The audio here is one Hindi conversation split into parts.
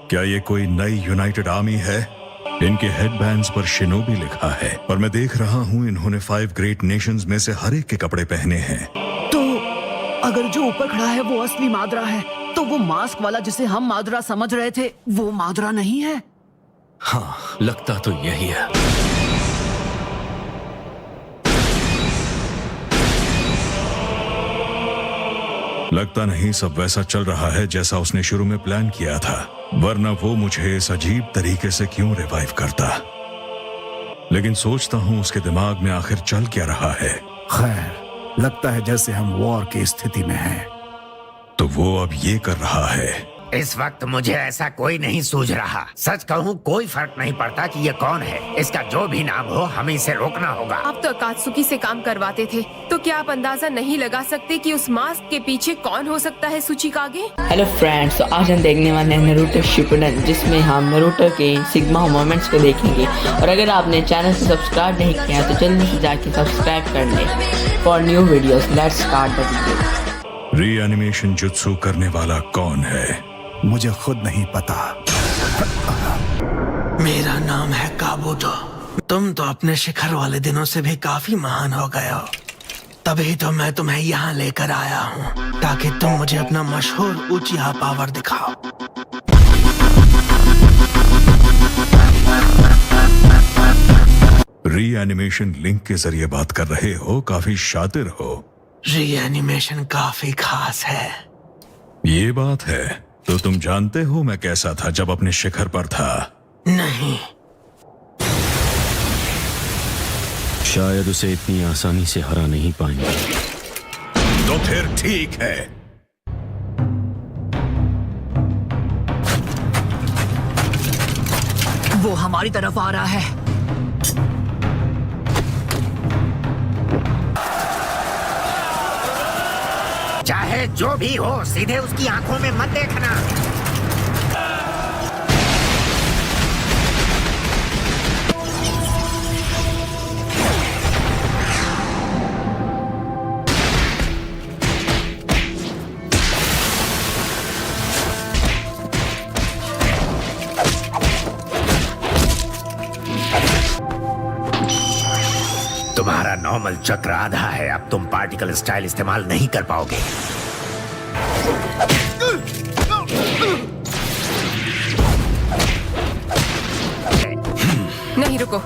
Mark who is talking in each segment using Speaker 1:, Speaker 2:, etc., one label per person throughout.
Speaker 1: क्या ये कोई नई यूनाइटेड आर्मी है? इनके हेडबैंड्स पर शिनोबी लिखा है, पर मैं देख रहा हूँ इन्होंने 5 ग्रेट नेशंस में से हर एक के कपड़े पहने हैं।
Speaker 2: तो अगर जो ऊपर खड़ा है वो असली मादरा है, तो वो मास्क वाला जिसे हम मादरा समझ रहे थे वो मादरा नहीं है?
Speaker 3: हाँ, लगता तो यही है।
Speaker 1: लगता नहीं सब वैसा चल रहा है जैसा उसने शुरू में प्लान किया था, वरना वो मुझे इस अजीब तरीके से क्यों रिवाइव करता। लेकिन सोचता हूँ उसके दिमाग में आखिर चल क्या रहा है।
Speaker 4: खैर, लगता है जैसे हम वॉर की स्थिति में हैं।
Speaker 1: तो वो अब ये कर रहा है।
Speaker 5: इस वक्त मुझे ऐसा कोई नहीं सूझ रहा। सच कहूँ कोई फर्क नहीं पड़ता कि ये कौन है। इसका जो भी नाम हो, हमें इसे रोकना होगा।
Speaker 6: आप तो अकात्सुकी से काम करवाते थे, तो क्या आप अंदाजा नहीं लगा सकते कि उस मास्क के पीछे कौन हो सकता है सुचिकागे?
Speaker 7: हेलो फ्रेंड्स, तो आज हम देखने वाले हैं नारुतो शिपुडेन, जिसमें हम नारुतो के सिग्मा मोमेंट्स को देखेंगे। और अगर आपने चैनल को सब्सक्राइब नहीं किया तो जल्दी से जाके सब्सक्राइब कर लें for new videos. Let's start the video.
Speaker 1: Reanimation जुत्सु करने वाला कौन है?
Speaker 4: मुझे खुद नहीं पता।
Speaker 8: मेरा नाम है काबूतो। तुम तो अपने शिखर वाले दिनों से भी काफी महान हो गए हो, तभी तो मैं तुम्हें यहाँ लेकर आया हूँ, ताकि तुम मुझे अपना मशहूर ऊंचिया पावर दिखाओ।
Speaker 1: रीएनिमेशन लिंक के जरिए बात कर रहे हो, काफी शातिर हो।
Speaker 8: रीएनिमेशन काफी खास है।
Speaker 1: ये बात है। तो तुम जानते हो मैं कैसा था जब अपने शिखर पर था?
Speaker 8: नहीं।
Speaker 3: शायद उसे इतनी आसानी से हरा नहीं पाएंगे।
Speaker 1: तो फिर ठीक है।
Speaker 2: वो हमारी तरफ आ रहा है।
Speaker 5: चाहे जो भी हो, सीधे उसकी आंखों में मत देखना। तुम्हारा नॉर्मल चक्र आधा है। अब तुम पार्टिकल स्टाइल इस्तेमाल नहीं कर पाओगे।
Speaker 6: नहीं, रुको।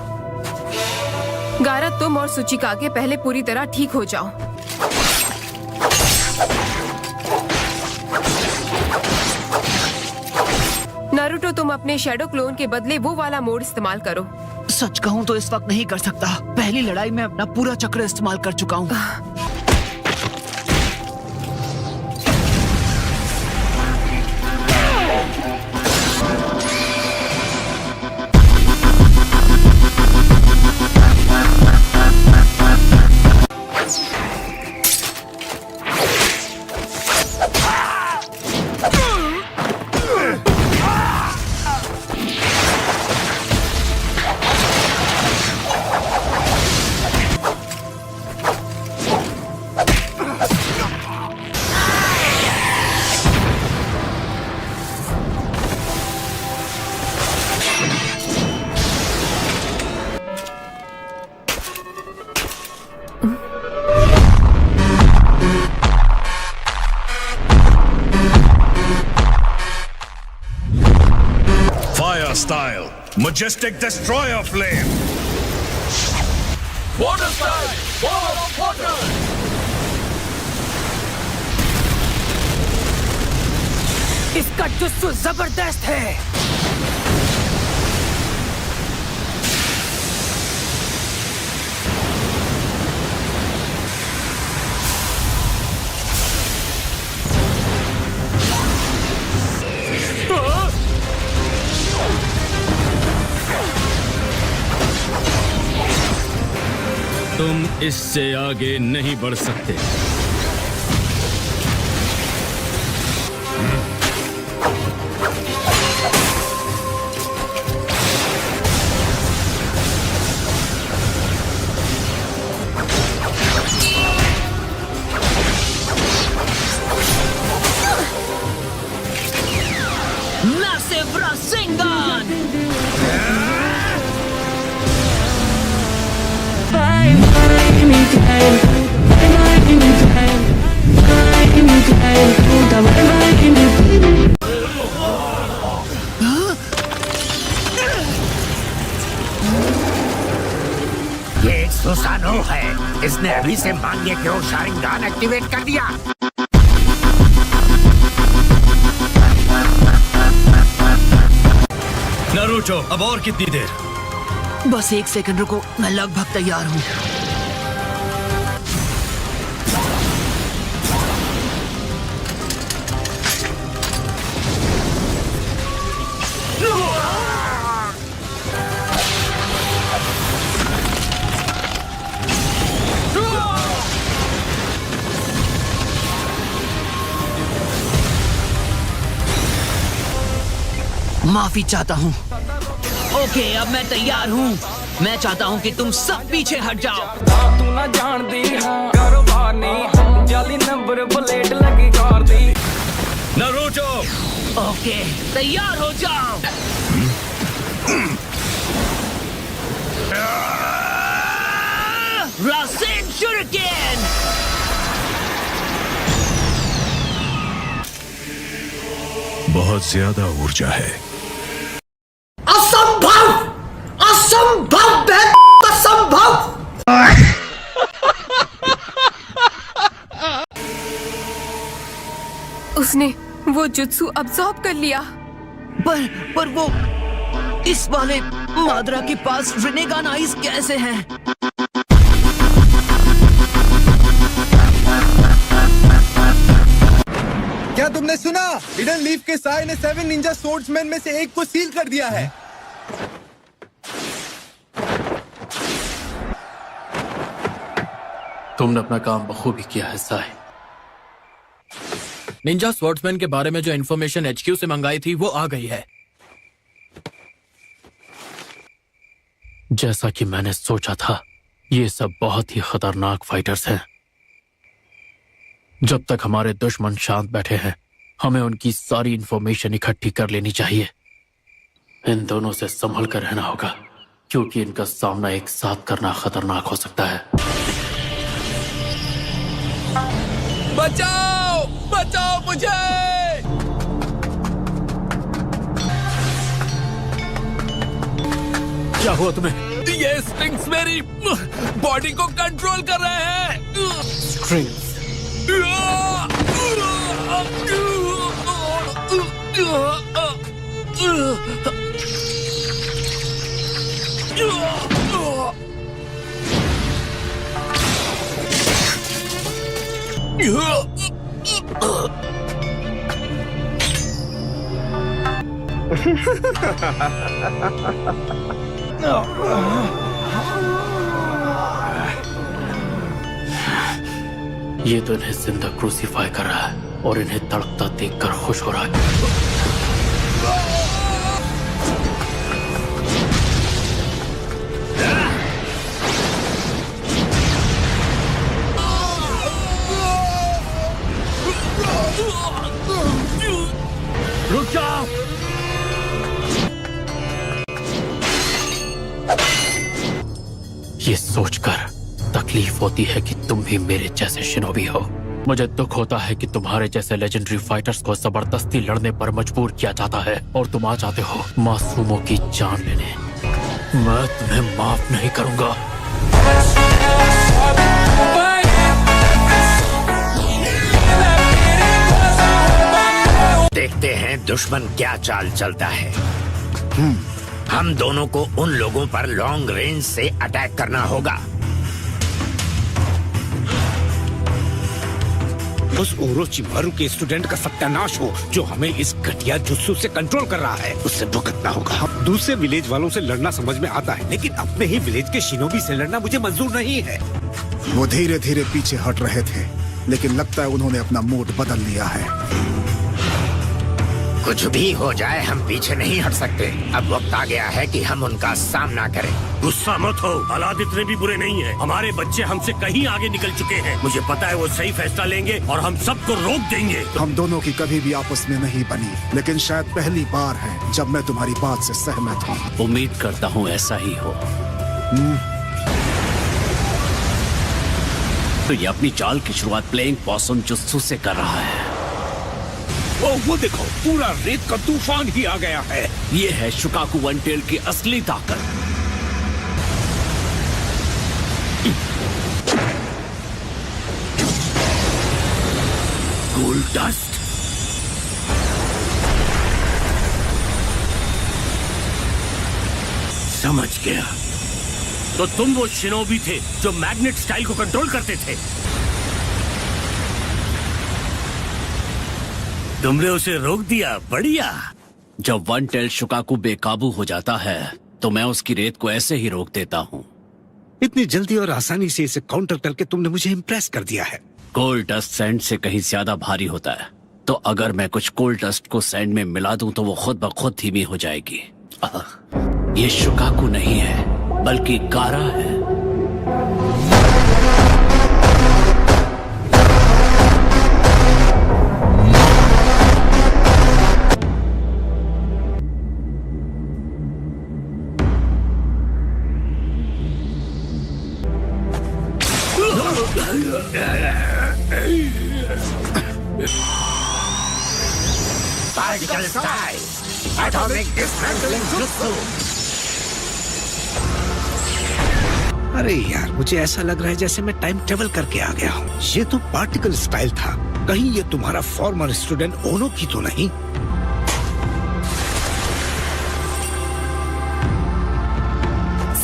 Speaker 6: गारा, तुम और सुचिकागे पहले पूरी तरह ठीक हो जाओ। नारुतो, तुम अपने शैडो क्लोन के बदले वो वाला मोड इस्तेमाल करो।
Speaker 2: सच कहूँ तो इस वक्त नहीं कर सकता। पहली लड़ाई में अपना पूरा चक्र इस्तेमाल कर चुका हूँ।
Speaker 1: Style, majestic destroyer flame.
Speaker 9: Water style, wall of water.
Speaker 2: इसका जुत्सु जबरदस्त है।
Speaker 3: तुम इससे आगे नहीं बढ़ सकते।
Speaker 2: ना से Rasengan!
Speaker 5: ये एक सुसानो है। इसने अभी से मांगे क्यों शारिंगान एक्टिवेट कर दिया।
Speaker 9: नारुतो, अब और कितनी देर?
Speaker 2: बस 1 सेकंड रुको, मैं लगभग तैयार हूँ। माफी चाहता हूँ। ओके, अब मैं तैयार हूँ। मैं चाहता हूँ कि तुम सब पीछे हट जाओ।
Speaker 10: तू ना जानदी कारोबार नहीं जाली नंबर प्लेट लगी कार दी।
Speaker 9: नारुतो,
Speaker 2: ओके, तैयार हो जाओ। रासेन शuriken!
Speaker 1: बहुत ज्यादा ऊर्जा है।
Speaker 2: असंभव! असंभव! असंभव!
Speaker 6: उसने वो जुत्सु अब्सॉर्ब कर लिया।
Speaker 2: पर वो इस वाले माद्रा के पास रिनेगान आइज कैसे हैं?
Speaker 11: क्या तुमने सुना? इडन लीफ के साय ने 7 निंजा सोर्ड्समैन में से एक को सील कर दिया है।
Speaker 3: तुमने अपना काम बखूबी किया है साय। निंजा स्वॉर्ड्समैन के बारे में जो इन्फॉर्मेशन HQ से मंगाई थी वो आ गई है। जैसा कि मैंने सोचा था, ये सब बहुत ही खतरनाक फाइटर्स हैं। जब तक हमारे दुश्मन शांत बैठे हैं, हमें उनकी सारी इन्फॉर्मेशन इकट्ठी कर लेनी चाहिए। इन दोनों से संभल कर रहना होगा, क्योंकि इनका सामना एक साथ करना खतरनाक हो सकता है।
Speaker 9: बचाओ! बचाओ मुझे!
Speaker 3: क्या हुआ तुम्हें?
Speaker 9: ये स्ट्रिंग्स मेरी बॉडी को कंट्रोल कर रहे हैं।
Speaker 3: स्ट्रिंग्स? ये तो इन्हें जिंदा क्रूसीफाई कर रहा है और इन्हें तड़पता देखकर खुश हो रहा है।
Speaker 9: रुक जाओ!
Speaker 3: ये सोचकर तकलीफ होती है कि तुम भी मेरे जैसे शिनोबी हो। मुझे दुख होता है कि तुम्हारे जैसे लेजेंडरी फाइटर्स को जबरदस्ती लड़ने पर मजबूर किया जाता है और तुम आ जाते हो मासूमों की जान लेने। मैं तुम्हें माफ नहीं करूंगा।
Speaker 5: देखते हैं दुश्मन क्या चाल चलता है। हम दोनों को उन लोगों पर लॉन्ग रेंज से अटैक करना होगा।
Speaker 12: उस ओरोचिमारू के स्टूडेंट का सत्यानाश हो जो हमें इस घटिया जुत्सु से कंट्रोल कर रहा है, उससे भुगतना होगा। दूसरे विलेज वालों से लड़ना समझ में आता है, लेकिन अपने ही विलेज के शिनोबी से लड़ना मुझे मंजूर नहीं है।
Speaker 4: वो धीरे धीरे पीछे हट रहे थे, लेकिन लगता है उन्होंने अपना मूड बदल लिया है।
Speaker 5: कुछ भी हो जाए हम पीछे नहीं हट सकते। अब वक्त आ गया है कि हम उनका सामना करें।
Speaker 12: गुस्सा मत हो, हालात इतने भी बुरे नहीं हैं। हमारे बच्चे हमसे कहीं आगे निकल चुके हैं। मुझे पता है वो सही फैसला लेंगे और हम सबको रोक देंगे।
Speaker 4: हम दोनों की कभी भी आपस में नहीं बनी, लेकिन शायद पहली बार है जब मैं तुम्हारी बात से सहमत हूँ।
Speaker 3: उम्मीद करता हूँ ऐसा ही हो। तो ये अपनी चाल की शुरुआत प्लेइंग पॉसम जुत्सु से कर रहा है।
Speaker 12: वो देखो, पूरा रेत का तूफान ही आ गया है।
Speaker 3: ये है शुकाकू वन टेल की असली ताकत। Gold dust. समझ गया। तो तुम वो शिनोबी थे जो मैग्नेट स्टाइल को कंट्रोल करते थे। तुमने उसे रोक दिया, बढ़िया। जब वन टेल शुकाकू बेकाबू हो जाता है तो मैं उसकी रेत को ऐसे ही रोक देता हूँ।
Speaker 12: इतनी जल्दी और आसानी से इसे काउंटर करके तुमने मुझे इम्प्रेस कर दिया है।
Speaker 3: गोल्ड डस्ट सैंड से कहीं ज्यादा भारी होता है, तो अगर मैं कुछ गोल्ड डस्ट को सैंड में मिला दूं तो वो खुद ब खुद धीमी हो जाएगी। ये शुकाकू नहीं है बल्कि गारा है।
Speaker 5: Particle style, atomic dismantling jutsu।
Speaker 12: अरे यार, मुझे ऐसा लग रहा है जैसे मैं टाइम ट्रेवल करके आ गया हूँ। ये तो पार्टिकल स्टाइल था। कहीं ये तुम्हारा फॉर्मर स्टूडेंट ओनो की तो नहीं?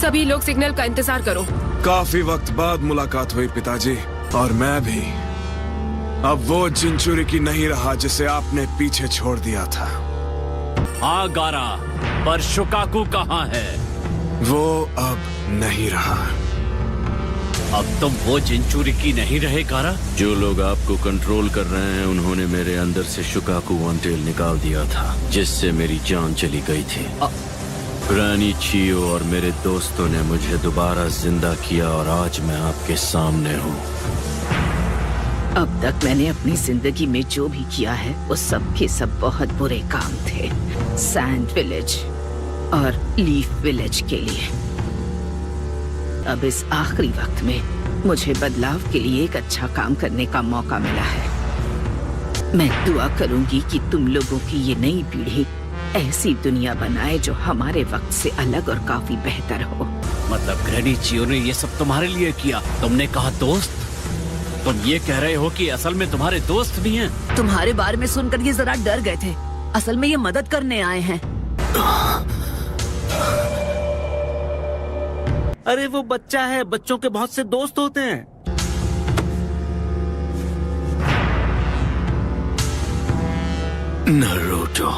Speaker 6: सभी लोग सिग्नल का इंतजार करो।
Speaker 11: काफी वक्त बाद मुलाकात हुई पिताजी, और मैं भी अब वो जिंचुरी की नहीं रहा जिसे आपने पीछे छोड़ दिया था।
Speaker 3: हाँ गारा, पर शुकाकू कहाँ है?
Speaker 11: वो अब नहीं रहा।
Speaker 3: अब तुम वो जिंचुरिकी नहीं रहे गारा?
Speaker 1: जो लोग आपको कंट्रोल कर रहे हैं उन्होंने मेरे अंदर से शुकाकू वन टेल निकाल दिया था, जिससे मेरी जान चली गई थी। ग्रैनी चियो और मेरे दोस्तों ने मुझे दोबारा जिंदा किया और आज मैं आपके सामने हूँ।
Speaker 2: अब तक मैंने अपनी जिंदगी में जो भी किया है वो सब के सब बहुत बुरे काम थे, सैंड विलेज और लीफ विलेज के लिए। अब इस आखिरी वक्त में मुझे बदलाव के लिए एक अच्छा काम करने का मौका मिला है। मैं दुआ करूंगी कि तुम लोगों की ये नई पीढ़ी ऐसी दुनिया बनाए जो हमारे वक्त से अलग और काफी बेहतर हो।
Speaker 3: मतलब ग्रैनी चियो ने ये सब तुम्हारे लिए किया? तुमने कहा दोस्त? तुम ये कह रहे हो कि असल में तुम्हारे दोस्त भी हैं?
Speaker 2: तुम्हारे बारे में सुनकर ये जरा डर गए थे, असल में ये मदद करने आए हैं।
Speaker 12: अरे वो बच्चा है, बच्चों के बहुत से दोस्त होते हैं।
Speaker 3: नारुतो,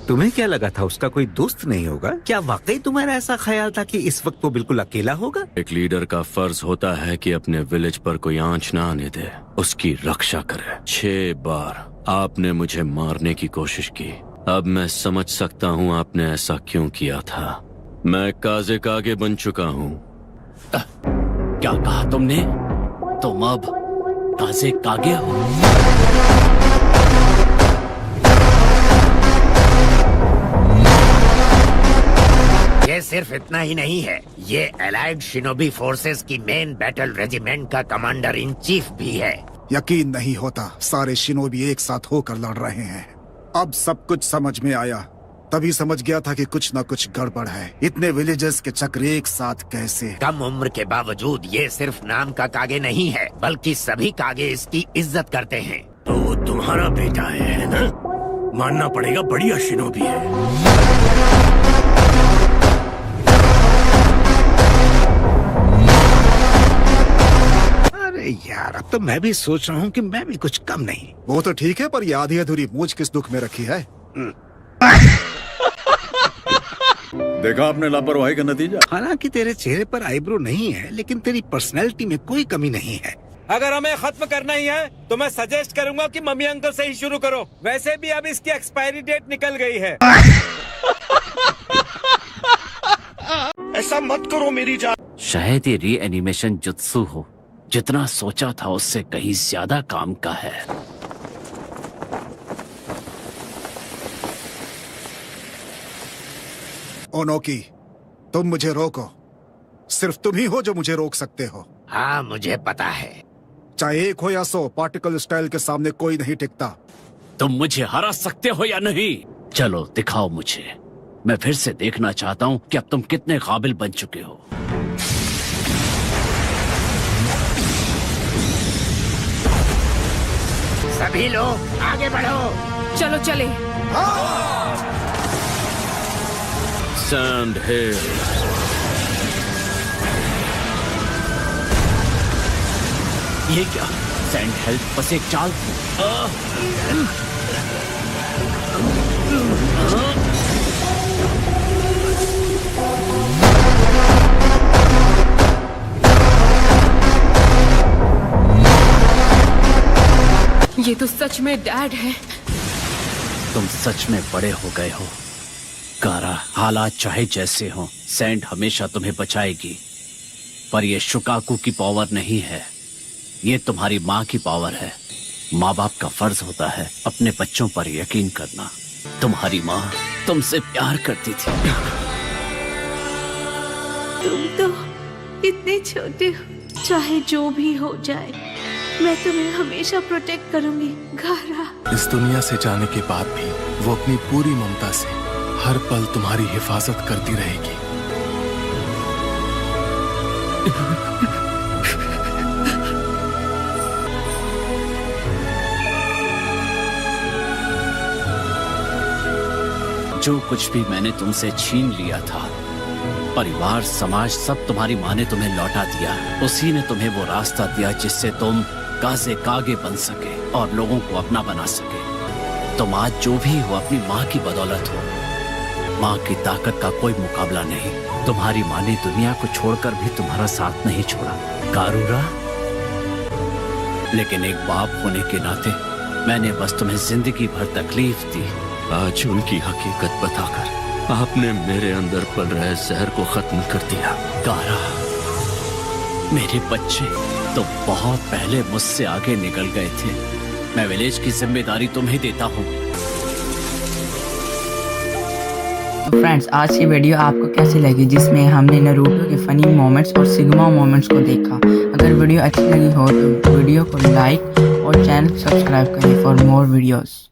Speaker 12: तुम्हें क्या लगा था उसका कोई दोस्त नहीं होगा? क्या वाकई तुम्हारा ऐसा ख्याल था कि इस वक्त वो बिल्कुल अकेला होगा?
Speaker 1: एक लीडर का फर्ज होता है कि अपने विलेज पर कोई आंच ना आने दे, उसकी रक्षा करे। 6 बार आपने मुझे मारने की कोशिश की। अब मैं समझ सकता हूँ आपने ऐसा क्यों किया था। मैं काजे कागे बन चुका हूँ।
Speaker 3: क्या कहा तुमने? तुम अब काजे कागे हो?
Speaker 5: ये सिर्फ इतना ही नहीं है, ये एलाइड शिनोबी फोर्सेस की मेन बैटल रेजिमेंट का कमांडर इन चीफ भी है।
Speaker 4: यकीन नहीं होता, सारे शिनोबी एक साथ होकर लड़ रहे हैं। अब सब कुछ समझ में आया। तभी समझ गया था कि कुछ न कुछ गड़बड़ है। इतने विलेजेस के चक्र एक साथ कैसे?
Speaker 5: कम उम्र के बावजूद ये सिर्फ नाम का कागे नहीं है, बल्कि सभी कागे इसकी इज्जत करते हैं।
Speaker 3: तो वो तुम्हारा बेटा है ना? मानना पड़ेगा, बढ़िया शिनोबी है।
Speaker 12: अरे यार, अब तो मैं भी सोच रहा हूँ कि मैं भी कुछ कम नहीं।
Speaker 4: वो तो ठीक है, पर ये आधी अधूरी मूंछ किस दुख में रखी है?
Speaker 1: देखा आपने लापरवाही का नतीजा।
Speaker 12: हालांकि तेरे चेहरे पर आईब्रो नहीं है, लेकिन तेरी पर्सनैलिटी में कोई कमी नहीं है। अगर हमें खत्म करना ही है तो मैं सजेस्ट करूंगा कि मम्मी अंकल से ही शुरू करो। वैसे भी अब इसकी एक्सपायरी डेट निकल गई है।
Speaker 4: ऐसा मत करो मेरी जान।
Speaker 3: शायद ये रीएनिमेशन जुत्सु हो, जितना सोचा था उससे कहीं ज्यादा काम का है।
Speaker 4: ओनोकी, तुम मुझे रोको। सिर्फ तुम ही हो जो मुझे रोक सकते हो।
Speaker 5: हाँ मुझे पता है।
Speaker 4: चाहे 1 हो या 100, पार्टिकल स्टाइल के सामने कोई नहीं टिकता।
Speaker 3: तुम मुझे हरा सकते हो या नहीं? चलो दिखाओ मुझे। मैं फिर से देखना चाहता हूँ कि अब तुम कितने काबिल बन चुके हो।
Speaker 5: सभी लोग आगे बढ़ो।
Speaker 6: चलो चले।
Speaker 3: सैंड हिल। ये क्या? सैंड हिल बस एक चाल थी।
Speaker 6: ये तो सच में डैड है।
Speaker 3: तुम सच में बड़े हो गए हो कारा। हालात चाहे जैसे हों, सैंड हमेशा तुम्हें बचाएगी। पर ये शुकाकू की पावर नहीं है, ये तुम्हारी माँ की पावर है। माँ बाप का फर्ज होता है अपने बच्चों पर यकीन करना। तुम्हारी माँ तुमसे प्यार करती थी।
Speaker 2: तुम तो इतने छोटे हो। चाहे जो भी हो जाए, मैं तुम्हें हमेशा प्रोटेक्ट करूंगी गारा।
Speaker 11: इस दुनिया से जाने के बाद भी वो अपनी पूरी ममता से हर पल तुम्हारी हिफाजत करती रहेगी।
Speaker 3: जो कुछ भी मैंने तुमसे छीन लिया था, परिवार समाज सब तुम्हारी माँ ने तुम्हें लौटा दिया। उसी ने तुम्हें वो रास्ता दिया जिससे तुम काज़े कागे बन सके और लोगों को अपना बना सके। तुम आज जो भी हो अपनी माँ की बदौलत हो। माँ की ताकत का कोई मुकाबला नहीं। तुम्हारी माँ ने दुनिया को छोड़कर भी तुम्हारा साथ नहीं छोड़ा कारूरा। लेकिन एक बाप होने के नाते मैंने बस तुम्हें जिंदगी भर तकलीफ दी।
Speaker 9: आज उनकी हकीकत बताकर आपने मेरे अंदर पल रहे जहर को खत्म कर दिया।
Speaker 3: कारा, मेरे बच्चे तो बहुत पहले मुझसे आगे निकल गए थे। मैं विलेज की जिम्मेदारी तुम्हें देता हूँ।
Speaker 7: फ्रेंड्स, आज की वीडियो आपको कैसी लगी, जिसमें हमने नारुतो के फनी मोमेंट्स और सिग्मा मोमेंट्स को देखा। अगर वीडियो अच्छी लगी हो तो वीडियो को लाइक और चैनल सब्सक्राइब करें फॉर मोर वीडियोस।